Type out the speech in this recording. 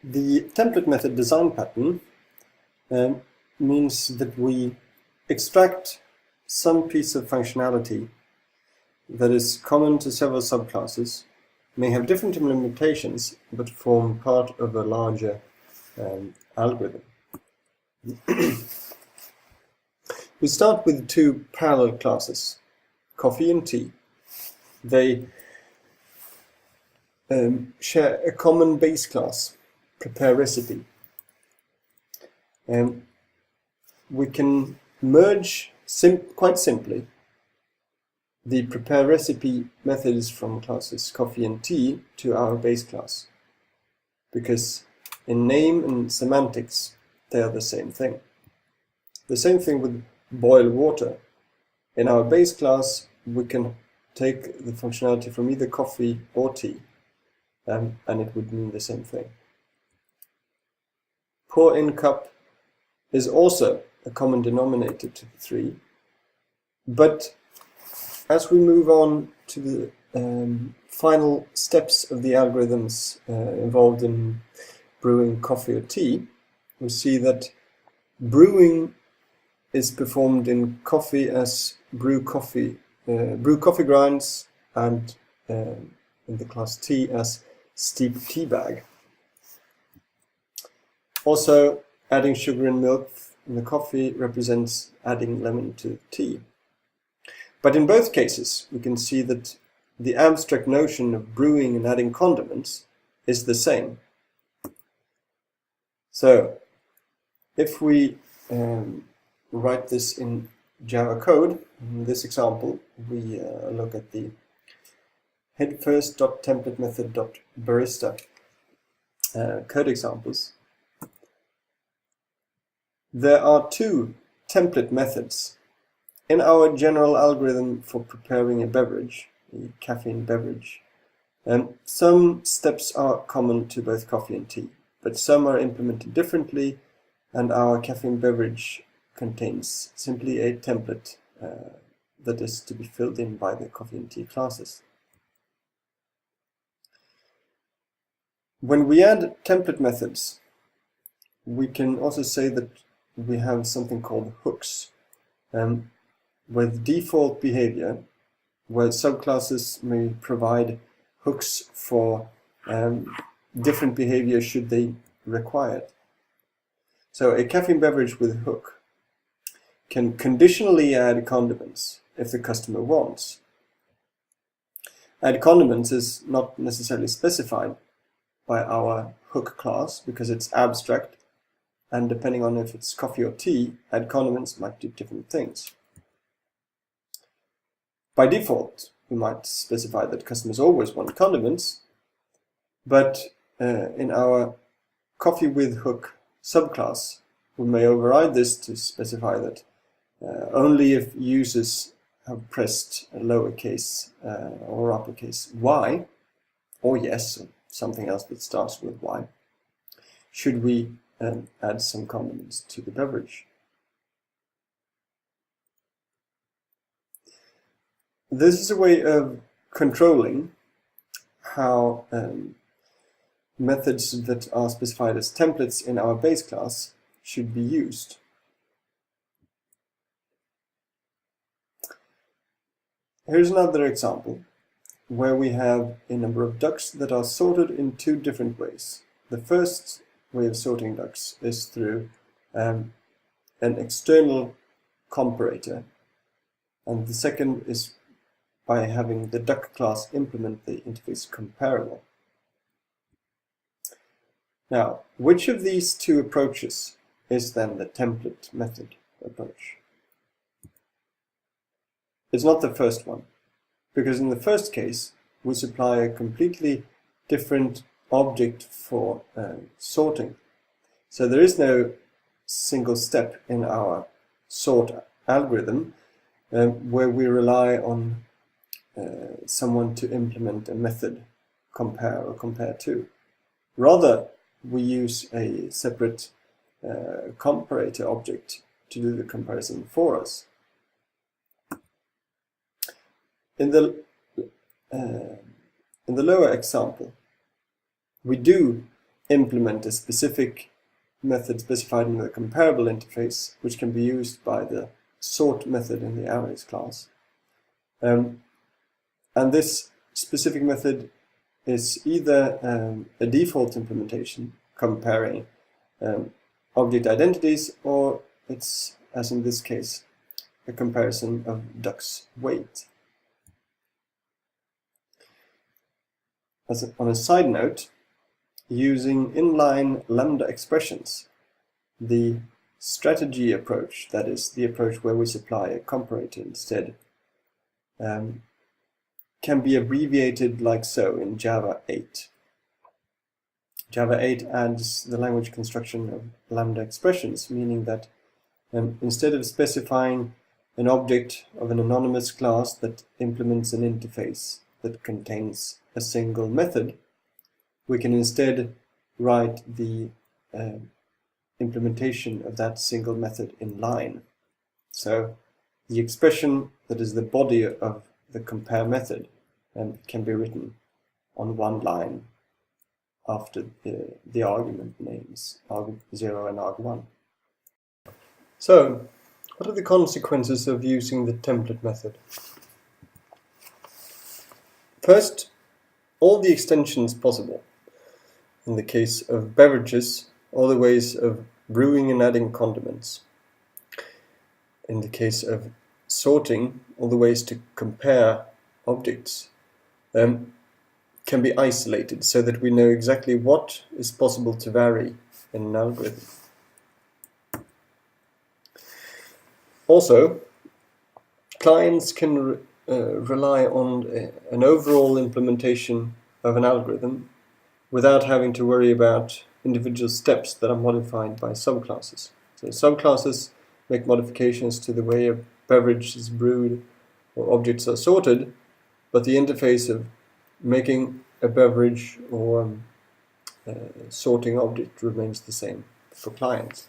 The template method design pattern means that we extract some piece of functionality that is common to several subclasses, may have different implementations, but form part of a larger algorithm. We start with two parallel classes, coffee and tea. They share a common base class, prepare recipe. We can merge quite simply the prepare recipe methods from classes coffee and tea to our base class, because in name and semantics they are the same thing. The same thing with boil water. In our base class we can take the functionality from either coffee or tea, and it would mean the same thing. Pour in cup is also a common denominator to the three, but as we move on to the final steps of the algorithms involved in brewing coffee or tea, we see that brewing is performed in coffee as brew coffee grinds, and in the class tea as steep tea bag. Also, adding sugar and milk in the coffee represents adding lemon to tea. But in both cases, we can see that the abstract notion of brewing and adding condiments is the same. So, if we write this in Java code, in this example, we look at the headfirst.templateMethod.barista code examples. There are two template methods. In our general algorithm for preparing a beverage, a caffeine beverage, some steps are common to both coffee and tea, but some are implemented differently, and our caffeine beverage contains simply a template that is to be filled in by the coffee and tea classes. When we add template methods, we can also say that we have something called hooks. With default behavior, where subclasses may provide hooks for different behavior should they require it. So a caffeine beverage with a hook can conditionally add condiments if the customer wants. Add condiments is not necessarily specified by our hook class because it's abstract, and depending on if it's coffee or tea, add condiments might do different things. By default, we might specify that customers always want condiments, but in our coffee with hook subclass, we may override this to specify that only if users have pressed a lowercase or uppercase Y, or yes, or something else that starts with Y, should we add some condiments to the beverage. This is a way of controlling how methods that are specified as templates in our base class should be used. Here's another example where we have a number of ducks that are sorted in two different ways. The first way of sorting ducks is through an external comparator, and the second is by having the duck class implement the interface comparable. Now, which of these two approaches is then the template method approach? It's not the first one, because in the first case, we supply a completely different object for sorting. So there is no single step in our sort algorithm where we rely on someone to implement a method, compare or compare to. Rather, we use a separate comparator object to do the comparison for us. In the lower example, we do implement a specific method specified in the comparable interface, which can be used by the sort method in the arrays class. And this specific method is either a default implementation comparing object identities, or it's, as in this case, a comparison of duck's weight. On a side note, using inline lambda expressions, the strategy approach, that is, the approach where we supply a comparator instead, can be abbreviated like so in Java 8. Java 8 adds the language construction of lambda expressions, meaning that instead of specifying an object of an anonymous class that implements an interface that contains a single method, we can instead write the implementation of that single method in line. So the expression that is the body of the compare method can be written on one line after the argument names arg0 and arg1. So, what are the consequences of using the template method? First, all the extensions possible. In the case of beverages, all the ways of brewing and adding condiments. In the case of sorting, all the ways to compare objects can be isolated so that we know exactly what is possible to vary in an algorithm. Also, clients can rely on an overall implementation of an algorithm without having to worry about individual steps that are modified by subclasses. So subclasses make modifications to the way a beverage is brewed or objects are sorted, but the interface of making a beverage or sorting object remains the same for clients.